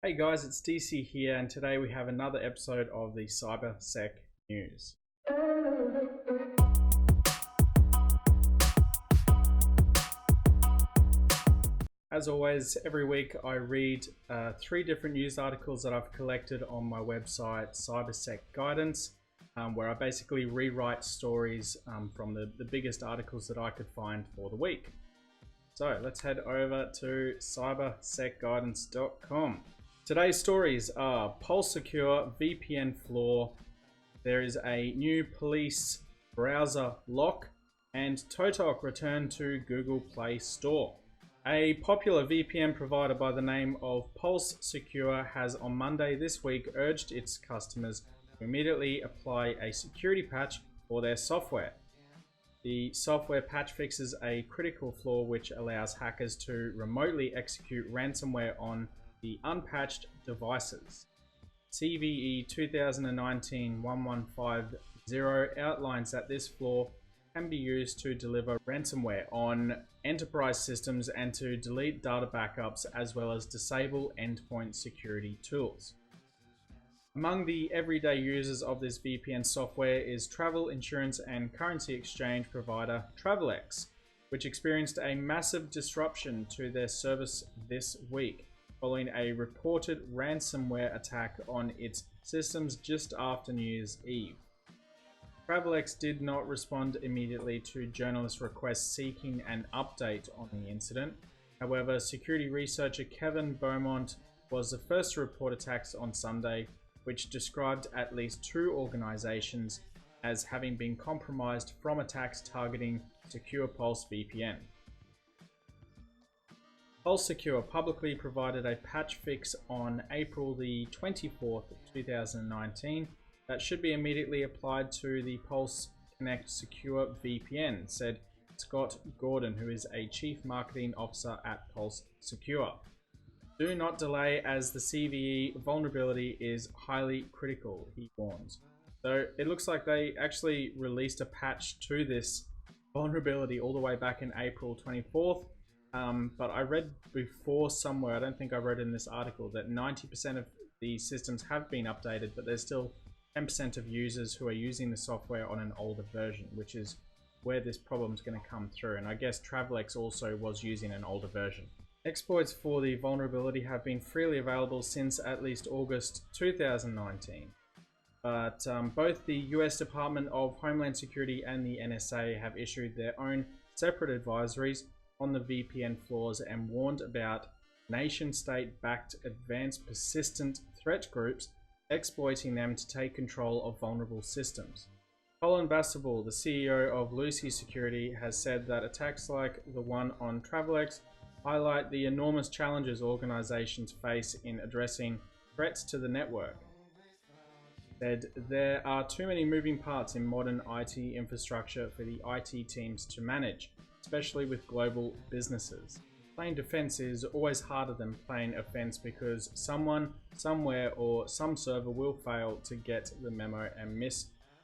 Hey guys, it's DC here, and today we have another episode of the CyberSec news. As always, every week I read 3 different news articles that I've collected on my website, CyberSec Guidance, where I basically rewrite stories from the biggest articles that I could find for the week. So let's head over to cybersecguidance.com. Today's stories are Pulse Secure VPN Flaw, there is a new police browser lock, and ToTok return to Google Play Store. A popular VPN provider by the name of Pulse Secure has on Monday this week urged its customers to immediately apply a security patch for their software. The software patch fixes a critical flaw which allows hackers to remotely execute ransomware on the unpatched devices. CVE 2019-1150 outlines that this flaw can be used to deliver ransomware on enterprise systems and to delete data backups, as well as disable endpoint security tools. Among the everyday users of this VPN software is travel, insurance, and currency exchange provider Travelex, which experienced a massive disruption to their service this week, following a reported ransomware attack on its systems just after New Year's Eve. Travelex did not respond immediately to journalist requests seeking an update on the incident. However, security researcher Kevin Beaumont was the first to report attacks on Sunday, which described at least 2 organizations as having been compromised from attacks targeting Secure Pulse VPN. Pulse Secure publicly provided a patch fix on April the 24th, 2019 that should be immediately applied to the Pulse Connect Secure VPN, said Scott Gordon, who is a Chief Marketing Officer at Pulse Secure. Do not delay, as the CVE vulnerability is highly critical, he warns. So it looks like they actually released a patch to this vulnerability all the way back in April 24th. But I read before somewhere, I don't think I wrote in this article, that 90% of the systems have been updated, but there's still 10% of users who are using the software on an older version, which is where this problem is going to come through. And I guess Travelex also was using an older version. Exploits for the vulnerability have been freely available since at least August 2019. But both the US Department of Homeland Security and the NSA have issued their own separate advisories on the VPN flaws and warned about nation-state-backed advanced persistent threat groups exploiting them to take control of vulnerable systems. Colin Bastable, the CEO of Lucy Security, has said that attacks like the one on Travelex highlight the enormous challenges organizations face in addressing threats to the network. Said there are too many moving parts in modern IT infrastructure for the IT teams to manage, especially with global businesses. Playing defense is always harder than playing offense because someone, somewhere, or some server will fail to get the memo and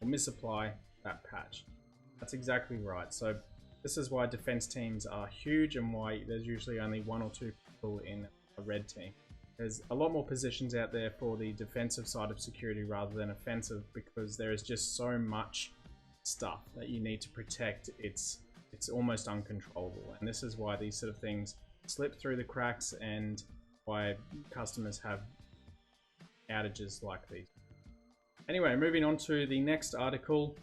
misapply that patch. That's exactly right. So this is why defense teams are huge and why there's usually only 1 or 2 people in a red team. There's a lot more positions out there for the defensive side of security rather than offensive, because there is just so much stuff that you need to protect. It's almost uncontrollable, and this is why these sort of things slip through the cracks and why customers have outages like these. Anyway, moving on to the next article.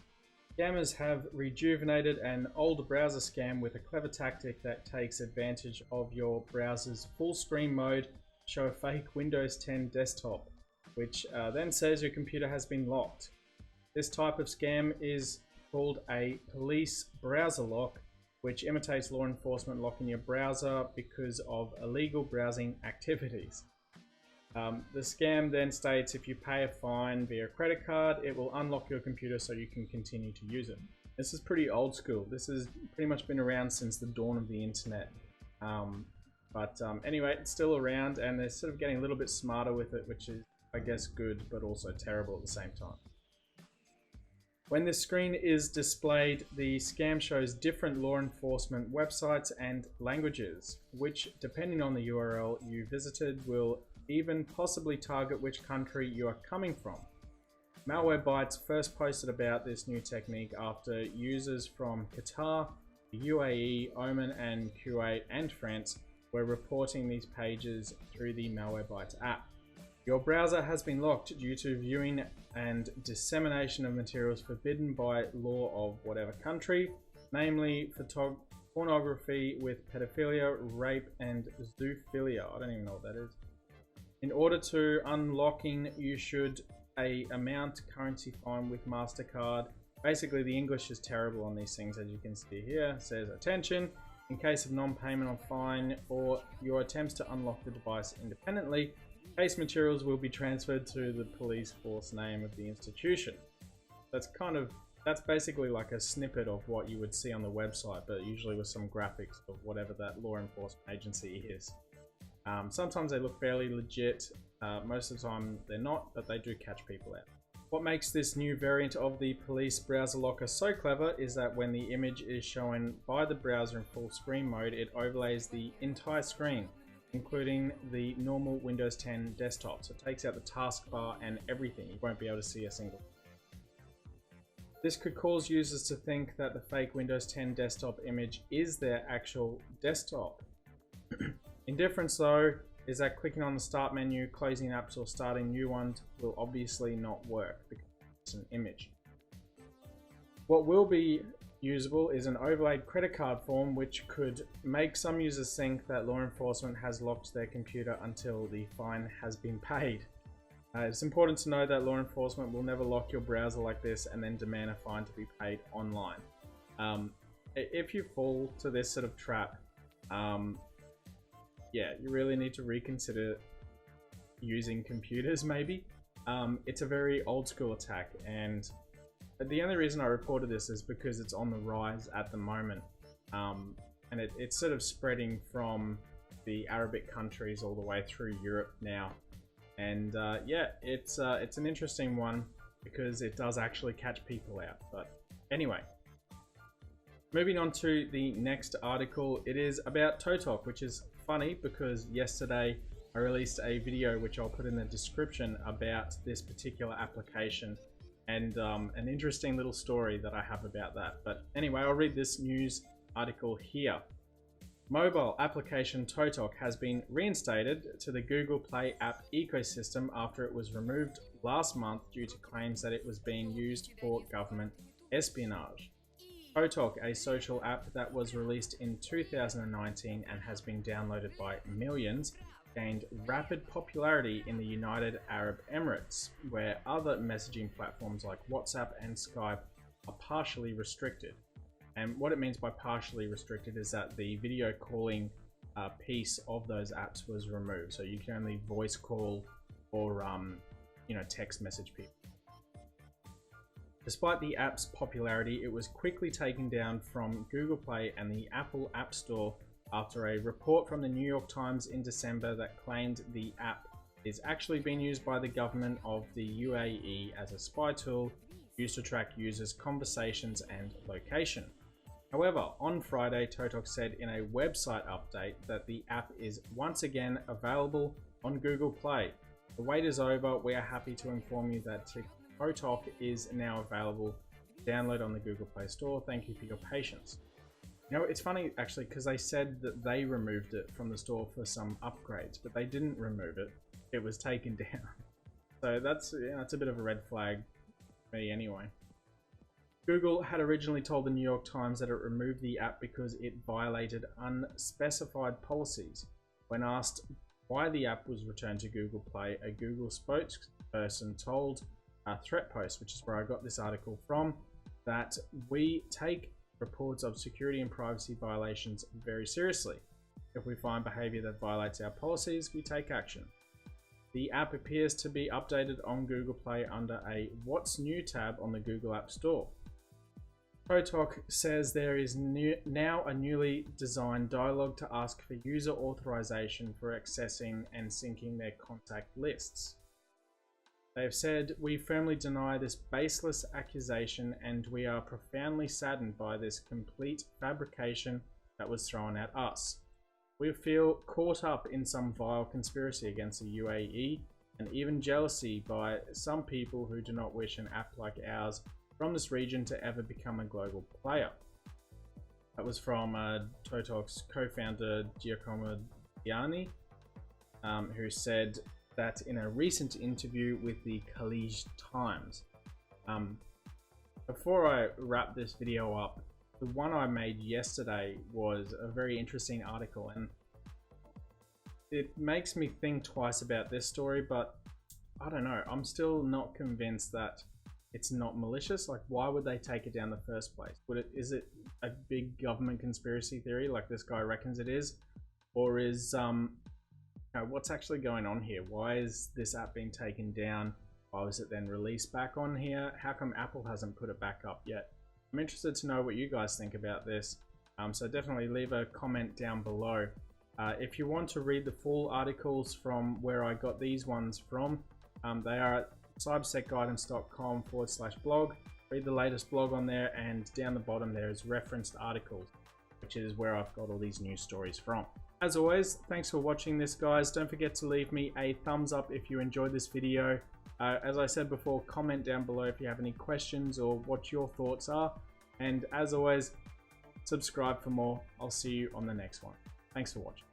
Scammers have rejuvenated an old browser scam with a clever tactic that takes advantage of your browser's full screen mode to show a fake Windows 10 desktop, which then says your computer has been locked. This type of scam is called a police browser lock, which imitates law enforcement locking your browser because of illegal browsing activities. The scam then states if you pay a fine via credit card, it will unlock your computer so you can continue to use it. This is pretty old school. This has pretty much been around since the dawn of the internet. Anyway, it's still around, and they're sort of getting a little bit smarter with it, which is, I guess, good, but also terrible at the same time. When this screen is displayed, the scam shows different law enforcement websites and languages, which, depending on the URL you visited, will even possibly target which country you are coming from. Malwarebytes first posted about this new technique after users from Qatar, the UAE, Oman, and Kuwait and France were reporting these pages through the Malwarebytes app. Your browser has been locked due to viewing and dissemination of materials forbidden by law of whatever country, namely pornography with pedophilia, rape, and zoophilia. I don't even know what that is. In order to unlocking, you should amount currency fine with MasterCard. Basically, the English is terrible on these things, as you can see here. It says, attention, in case of non-payment of fine or your attempts to unlock the device independently, case materials will be transferred to the police force name of the institution. That's basically like a snippet of what you would see on the website, but usually with some graphics of whatever that law enforcement agency is. Sometimes they look fairly legit. Most of the time they're not, but they do catch people out. What makes this new variant of the police browser locker so clever is that when the image is shown by the browser in full screen mode, it overlays the entire screen, including the normal Windows 10 desktop. So it takes out the taskbar and everything. You won't be able to see a single. This could cause users to think that the fake Windows 10 desktop image is their actual desktop. Indifference though is that clicking on the start menu, closing apps or starting new ones will obviously not work because it's an image. What will be usable is an overlaid credit card form, which could make some users think that law enforcement has locked their computer until the fine has been paid. It's important to know that law enforcement will never lock your browser like this and then demand a fine to be paid online. If you fall to this sort of trap, yeah, you really need to reconsider using computers maybe. It's a very old school attack, and the only reason I reported this is because it's on the rise at the moment. And it's sort of spreading from the Arabic countries all the way through Europe now. And yeah, it's an interesting one because it does actually catch people out. But anyway, moving on to the next article, it is about ToTok, which is funny because yesterday I released a video which I'll put in the description about this particular application and an interesting little story that I have about that. But anyway, I'll read this news article here. Mobile application ToTok has been reinstated to the Google Play app ecosystem after it was removed last month due to claims that it was being used for government espionage. ToTok, a social app that was released in 2019 and has been downloaded by millions, gained rapid popularity in the United Arab Emirates, where other messaging platforms like WhatsApp and Skype are partially restricted. And what it means by partially restricted is that the video calling piece of those apps was removed. So you can only voice call or text message people. Despite the app's popularity, it was quickly taken down from Google Play and the Apple App Store after a report from the New York Times in December that claimed the app is actually being used by the government of the UAE as a spy tool used to track users' conversations and location. However, on Friday, ToTok said in a website update that the app is once again available on Google Play. The wait is over. We are happy to inform you that ToTok is now available to download on the Google Play Store. Thank you for your patience. You know, it's funny actually because they said that they removed it from the store for some upgrades, but they didn't remove it. It was taken down. So that's a bit of a red flag for me anyway. Google had originally told the New York Times that it removed the app because it violated unspecified policies. When asked why the app was returned to Google Play, a Google spokesperson told Threat Post, which is where I got this article from, that we take reports of security and privacy violations very seriously. If we find behavior that violates our policies, we take action. The app appears to be updated on Google Play under a What's New tab on the Google App Store. ToTok says there is now a newly designed dialog to ask for user authorization for accessing and syncing their contact lists. They have said, "We firmly deny this baseless accusation and we are profoundly saddened by this complete fabrication that was thrown at us. We feel caught up in some vile conspiracy against the UAE and even jealousy by some people who do not wish an app like ours from this region to ever become a global player. That was from ToTok's co-founder Giacomo Diani, who said that in a recent interview with the Khaleej Times. Before I wrap this video up, the one I made yesterday was a very interesting article, and it makes me think twice about this story, but I don't know, I'm still not convinced that it's not malicious. Like, why would they take it down in the first place? Is it a big government conspiracy theory like this guy reckons it is? Or is, what's actually going on here? Why is this app being taken down? Why was it then released back on here? How come Apple hasn't put it back up yet? I'm interested to know what you guys think about this. So definitely leave a comment down below. If you want to read the full articles from where I got these ones from, they are at cybersecguidance.com/blog. Read the latest blog on there, and down the bottom there is referenced articles, which is where I've got all these news stories from. As always, thanks for watching this, guys. Don't forget to leave me a thumbs up if you enjoyed this video. As I said before, comment down below if you have any questions or what your thoughts are. And as always, subscribe for more. I'll see you on the next one. Thanks for watching.